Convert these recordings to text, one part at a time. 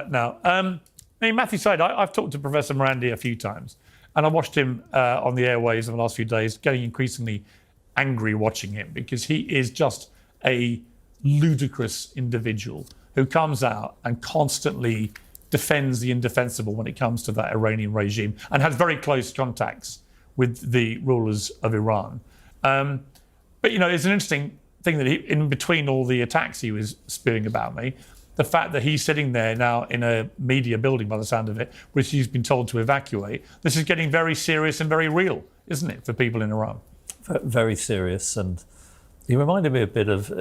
Now, I mean, Matthew said, I've talked to Professor Morandi a few times, and I watched him on the airwaves in the last few days, getting increasingly angry watching him, because he is just a ludicrous individual who comes out and constantly defends the indefensible when it comes to that Iranian regime, and has very close contacts with the rulers of Iran. But, you know, it's an interesting thing that in between all the attacks he was spewing about me, the fact that he's sitting there now in a media building, by the sound of it, which he's been told to evacuate, this is getting very serious and very real, isn't it, for people in Iran? Very serious. And he reminded me a bit of,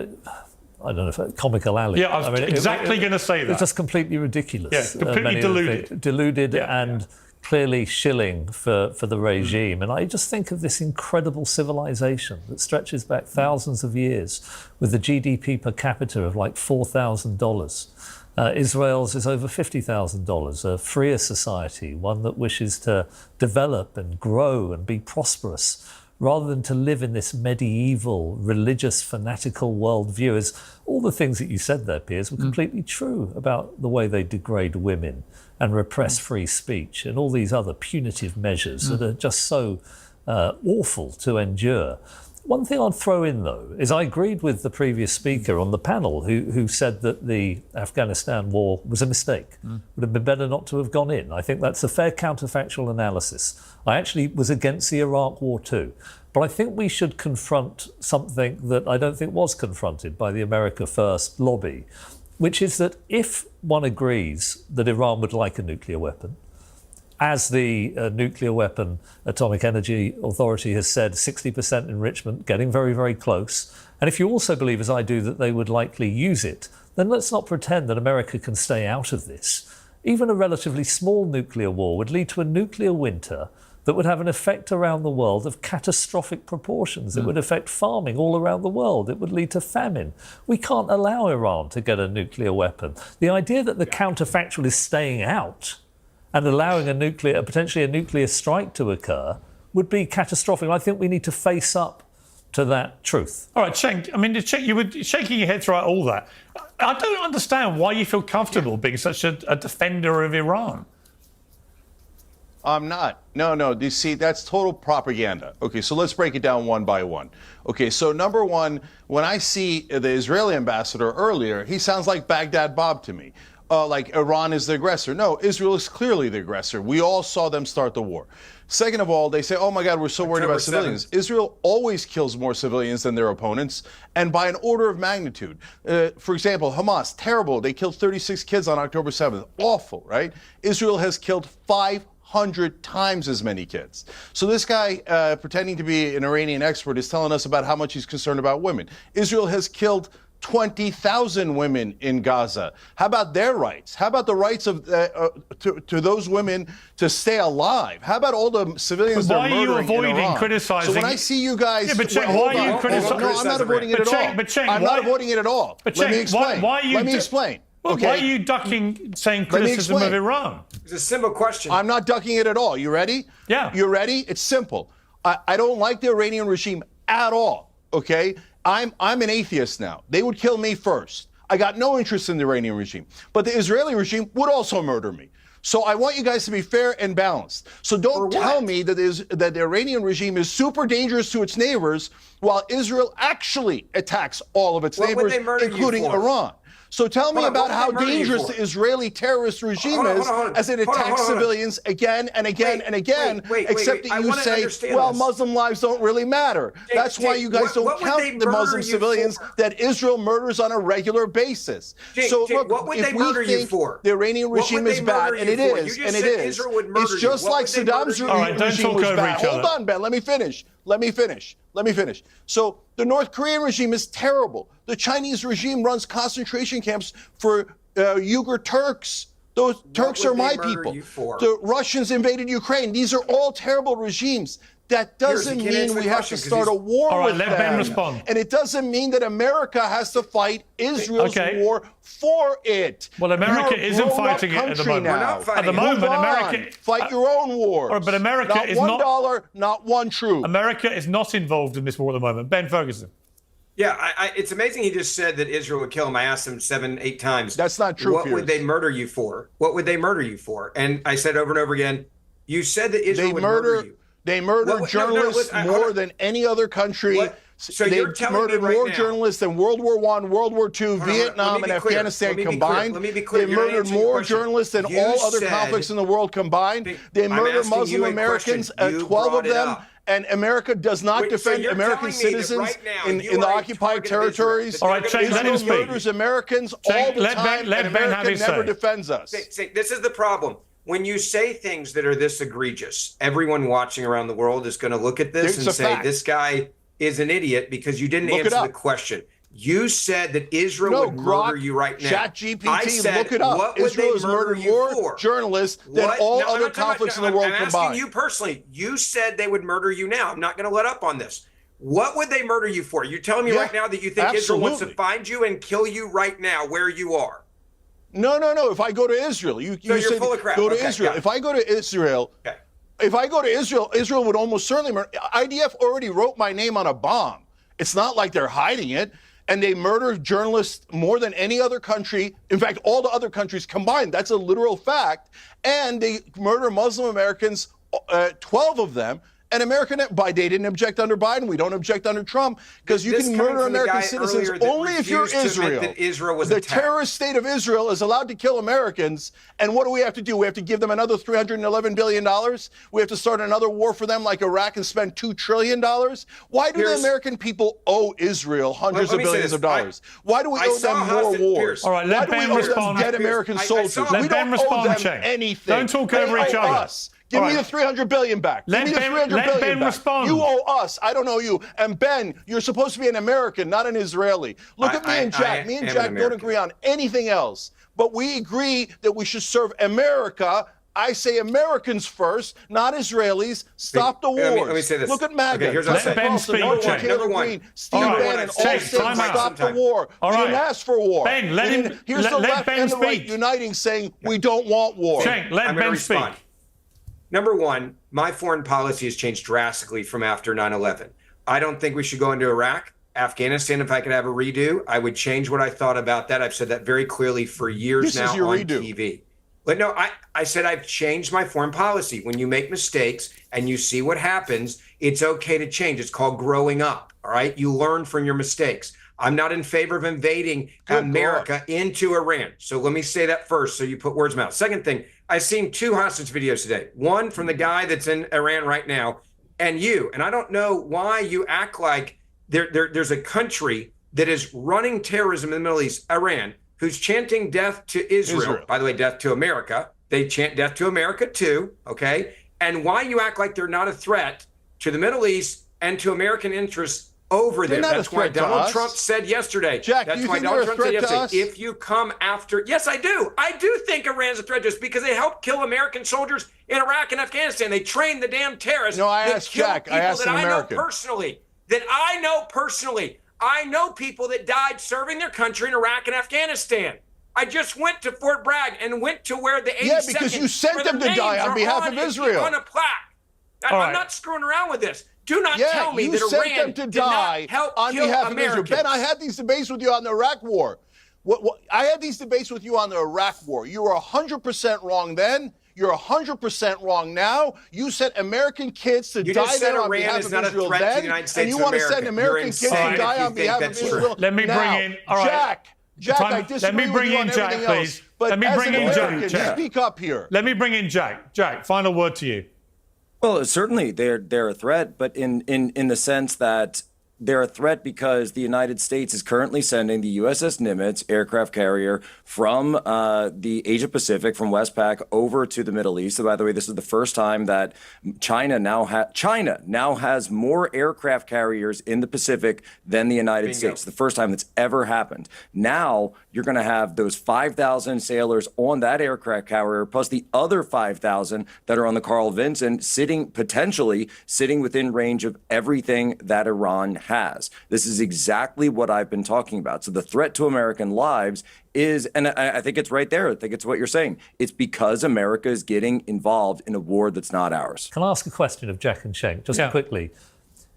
I don't know, Comical Ali. Yeah, I was exactly going to say that. It's just completely ridiculous. Yeah, completely deluded. Deluded and clearly shilling for the regime. And I just think of this incredible civilization that stretches back thousands of years with the GDP per capita of like $4,000. Israel's is over $50,000, a freer society, one that wishes to develop and grow and be prosperous, rather than to live in this medieval, religious, fanatical worldview. As all the things that you said there, Piers, were completely true about the way they degrade women and repress free speech and all these other punitive measures that are just so awful to endure. One thing I'd throw in, though, is I agreed with the previous speaker on the panel who said that the Afghanistan war was a mistake. Would have been better not to have gone in. I think that's a fair counterfactual analysis. I actually was against the Iraq war too. But I think we should confront something that I don't think was confronted by the America First lobby, which is that if one agrees that Iran would like a nuclear weapon, as the Nuclear Weapon Atomic Energy Authority has said, 60% enrichment, getting very, very close. And if you also believe, as I do, that they would likely use it, then let's not pretend that America can stay out of this. Even a relatively small nuclear war would lead to a nuclear winter that would have an effect around the world of catastrophic proportions. It would affect farming all around the world. It would lead to famine. We can't allow Iran to get a nuclear weapon. The idea that the counterfactual is staying out and allowing potentially a nuclear strike to occur would be catastrophic. I think we need to face up to that truth. All right, Cenk, I mean, you were shaking your head throughout all that. I don't understand why you feel comfortable being such a defender of Iran. I'm not. No. You see, that's total propaganda. Okay, so let's break it down one by one. Okay, so number one, when I see the Israeli ambassador earlier, he sounds like Baghdad Bob to me. Like Iran is the aggressor. No, Israel is clearly the aggressor. We all saw them start the war. Second of all, they say, oh my God, we're so worried about civilians. Israel always kills more civilians than their opponents, and by an order of magnitude. For example, Hamas, terrible. They killed 36 kids on October 7th. Awful, right? Israel has killed 500 times as many kids. So this guy, pretending to be an Iranian expert, is telling us about how much he's concerned about women. Israel has killed 20,000 women in Gaza. How about their rights? How about the rights of to those women to stay alive? How about all the civilians they're murdering in Iran? Why are you avoiding criticizing? So when I see you guys, yeah, but Cenk, why are you criticizing? No, I'm not avoiding it at all. But Cenk, I'm not avoiding it at all. But Let me Cenk, explain. Let me explain. Okay. Why are you ducking saying criticism of Iran? It's a simple question. I'm not ducking it at all. You ready? Yeah. You ready? It's simple. I don't like the Iranian regime at all. Okay. I'm an atheist now. They would kill me first. I got no interest in the Iranian regime. But the Israeli regime would also murder me. So I want you guys to be fair and balanced. So don't tell me that the Iranian regime is super dangerous to its neighbors while Israel actually attacks all of its neighbors, including Iran. So tell me about how dangerous the Israeli terrorist regime is as it attacks civilians again and again and again, except that you say, well, Muslim lives don't really matter. That's why you guys don't count the Muslim civilians that Israel murders on a regular basis. So look, if we think the Iranian regime is bad, and it is, it's just like Saddam's regime was bad. Hold on, Ben, let me finish. Let me finish. So the North Korean regime is terrible. The Chinese regime runs concentration camps for Uyghur Turks. Those Turks are my people. The Russians invaded Ukraine. These are all terrible regimes. That doesn't mean we have to start a war with them. Let Ben respond. And it doesn't mean that America has to fight Israel's war for it. Well, America isn't fighting it at the moment. At the moment, America fight your own wars. But America is not $1, not one truth. America is not involved in this war at the moment. Ben Ferguson. Yeah, it's amazing he just said that Israel would kill him. I asked him 7, 8 times. That's not true. What would they murder you for? What would they murder you for? And I said over and over again, you said that Israel would murder you. They murder journalists more than any other country. So they you're telling murdered me right more now, journalists than World War I, World War II, Vietnam, and Afghanistan combined. Let me be clear. They murdered more journalists than all other conflicts in the world combined. They murdered Muslim Americans, 12 of them. And America does not defend American citizens in the occupied territories. All right, Cenk, let him speak. Murders Americans all the time, and America never defends us. This is the problem. When you say things that are this egregious, everyone watching around the world is going to look at this and say, this guy is an idiot because you didn't answer the question. You said that Israel would murder you right now. ChatGPT, look it up. Israel has murdered more journalists than all other conflicts in the world combined. I'm asking you personally. You said they would murder you now. I'm not going to let up on this. What would they murder you for? You're telling me right now that you think Israel wants to find you and kill you right now where you are? No. If I go to Israel, you you're said full of crap. Go to Israel. If I go to Israel, Israel would almost certainly murder. IDF already wrote my name on a bomb. It's not like they're hiding it. And they murder journalists more than any other country. In fact, all the other countries combined. That's a literal fact. And they murder Muslim Americans, 12 of them. And they didn't object under Biden. We don't object under Trump because you can murder American citizens only if you're Israel. The terrorist state of Israel is allowed to kill Americans. And what do we have to do? We have to give them another $311 billion. We have to start another war for them like Iraq and spend $2 trillion. Why do the American people owe Israel hundreds of billions of dollars? Why do we owe them more wars? All right, let Ben respond. Dead American soldiers. Let We Ben don't owe respond, them anything. Don't talk over each other. Give me the $300 billion back. Give me the $300 billion back. Respond. You owe us. I don't owe you. And Ben, you're supposed to be an American, not an Israeli. Look at me and Jack. Me and Jack don't agree on anything else. But we agree that we should serve America. I say Americans first, not Israelis. Stop the wars. Let me say this. Look at MAGA. Okay, here's what Let Ben speak, Jack. Number one. Green, Steve Bannon, all states stop the war. All We right. didn't ask for war. Ben, Here's the left Ben and the right speak. uniting, saying we don't want war. Cenk, let Ben speak. Number one, my foreign policy has changed drastically from after 9/11. I don't think we should go into Iraq. Afghanistan, if I could have a redo, I would change what I thought about that. I've said that very clearly for years now on TV. But no, I said I've changed my foreign policy. When you make mistakes and you see what happens, it's okay to change. It's called growing up, all right? You learn from your mistakes. I'm not in favor of invading America into Iran. So let me say that first so you put words in my mouth. Second thing, I've seen 2 hostage videos today. One from the guy that's in Iran right now and you. And I don't know why you act like there's a country that is running terrorism in the Middle East, Iran, who's chanting death to Israel. By the way, death to America. They chant death to America too, okay? And why you act like they're not a threat to the Middle East and to American interests over there. That's why Donald Trump said yesterday. Jack, that's why Donald Trump said yesterday, if you come after, yes, I do. I do think Iran's a threat just because they helped kill American soldiers in Iraq and Afghanistan. They trained the damn terrorists. No, I asked Jack. I asked an American. That I know personally. I know people that died serving their country in Iraq and Afghanistan. I just went to Fort Bragg and went to where the 82nd. Yeah, because you sent them to die on behalf of Israel. On a plaque. I'm not screwing around with this. Do not tell me that Iran did not help on behalf of Israel. Ben, I had these debates with you on the Iraq War. I had these debates with you on the Iraq War. You were 100% wrong then. You're 100% wrong now. You sent American kids to die there on behalf of Israel then, and you want to send American kids to die on behalf of Israel. Let me bring in. All right, Jack, I disagree with you on everything else. But let me bring in Jack. Speak up here. Let me bring in Jack. Jack, final word to you. Well, certainly they're a threat, but in the sense that they're a threat because the United States is currently sending the USS Nimitz aircraft carrier from the Asia Pacific, from Westpac, over to the Middle East. So, by the way, this is the first time that China now has more aircraft carriers in the Pacific than the United States. The first time that's ever happened. Now you're going to have those 5,000 sailors on that aircraft carrier, plus the other 5,000 that are on the Carl Vinson, potentially sitting within range of everything that Iran has. This is exactly what I've been talking about. So the threat to American lives is, and I think it's right there. I think it's what you're saying. It's because America is getting involved in a war that's not ours. Can I ask a question of Jack and Cenk, just quickly?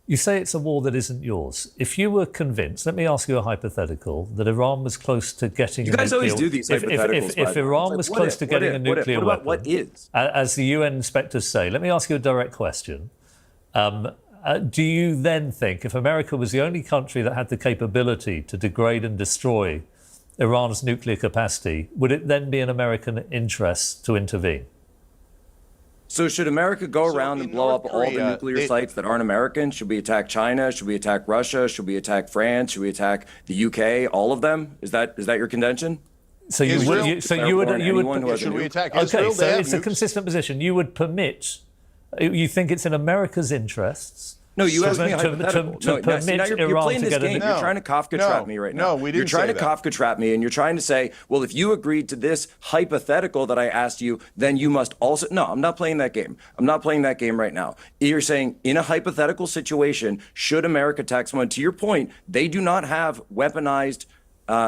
You say it's a war that isn't yours. If you were convinced, let me ask you a hypothetical, that Iran was close to getting You guys always do these hypotheticals. If Iran was close to getting a nuclear weapon, what about what is? As the UN inspectors say, let me ask you a direct question. Do you then think, if America was the only country that had the capability to degrade and destroy Iran's nuclear capacity, would it then be in American interest to intervene? So should America go around and blow up all the nuclear sites that aren't American? Should we attack China? Should we attack Russia? Should we attack France? Should we attack the UK? All of them? Is that your contention? So you would. Should we attack Israel? Okay, so it's a consistent position. You would permit. You think it's in America's interests. No, you asked me a hypothetical. To permit you're Iran playing to this get game. You're trying to Kafka trap me right now. No, we didn't. You're trying say to that. Kafka trap me, and you're trying to say, well, if you agreed to this hypothetical that I asked you, then you must also. No, I'm not playing that game. I'm not playing that game right now. You're saying in a hypothetical situation, should America attack someone? To your point, they do not have weaponized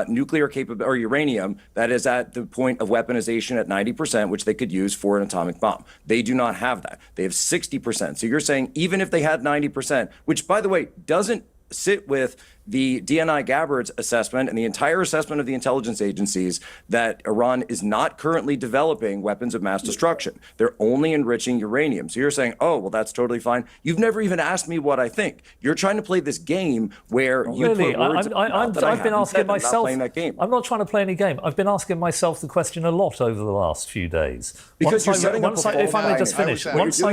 nuclear capability or uranium that is at the point of weaponization at 90%, which they could use for an atomic bomb. They do not have that. They have 60%. So you're saying even if they had 90%, which by the way doesn't sit with the DNI Gabbard's assessment and the entire assessment of the intelligence agencies that Iran is not currently developing weapons of mass destruction. They're only enriching uranium. So you're saying, oh, well, that's totally fine. You've never even asked me what I think. You're trying to play this game where you really, put words I've been asking myself. I'm not playing that game. I'm not trying to play any game. I've been asking myself the question a lot over the last few days. Because you're setting up a false if I may just finish. Once I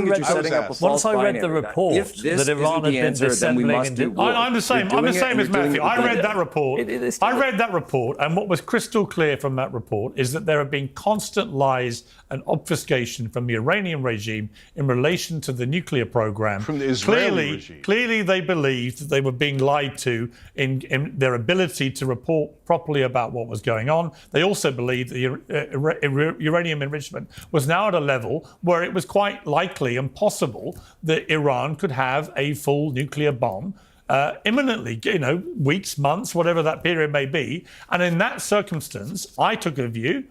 read the report that Iran had been dissembling. I'm the same. I'm the same as Matthew. I read that report. I read that report, and what was crystal clear from that report is that there have been constant lies and obfuscation from the Iranian regime in relation to the nuclear program. From the Israeli regime. Clearly, they believed that they were being lied to in their ability to report properly about what was going on. They also believed that uranium enrichment was now at a level where it was quite likely and possible that Iran could have a full nuclear bomb imminently, weeks, months, whatever that period may be. And in that circumstance, I took a view,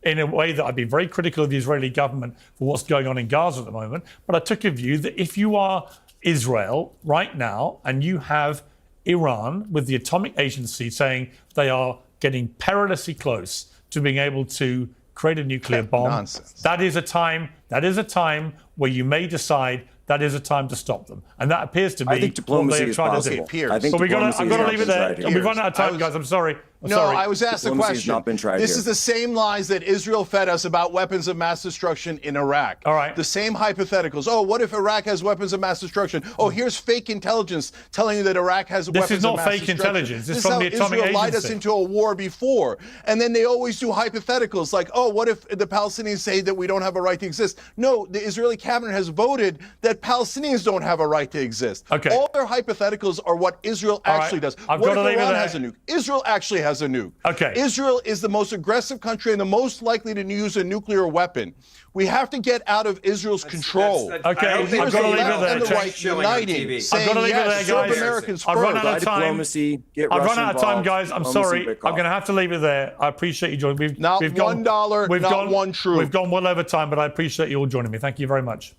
in a way that I'd be very critical of the Israeli government for what's going on in Gaza at the moment, but I took a view that if you are Israel right now and you have Iran with the atomic agency saying they are getting perilously close to being able to create a nuclear bomb, nonsense. That is a time where you may decide that is a time to stop them. And that appears to be I think diplomacy what is they're trying possible. to do. I think But I've got to leave it there. Right We've run out of time, guys. I'm sorry. I was asked a Diplomacy has question. not been tried This here. is the same lies that Israel fed us about weapons of mass destruction in Iraq. All right. The same hypotheticals. Oh, what if Iraq has weapons of mass destruction? Oh, here's fake intelligence telling you that Iraq has weapons of mass destruction. This is not fake intelligence. This is how from the atomic Israel lied us agency. into a war before. And then they always do hypotheticals like, oh, what if the Palestinians say that we don't have a right to exist? No, the Israeli cabinet has voted that Palestinians don't have a right to exist. Okay. All their hypotheticals are what Israel actually does. I've What got to if leave it Iran there. has a nuke? Israel actually has a nuke. Okay. Israel is the most aggressive country and the most likely to use a nuclear weapon. We have to get out of Israel's control. Okay, I don't think I've got to we leave have it there, and the Chase. right Showing on uniting, TV. saying I've got to leave it yes, there, serve guys. Americans I've run first. out of time. Diplomacy, get I've run Russia out of time, involved. guys. I'm Diplomacy, sorry. Rick I'm off. going to have to leave it there. I appreciate you joining. Not $1, not one troop. We've gone well over time, but I appreciate you all joining me. Thank you very much.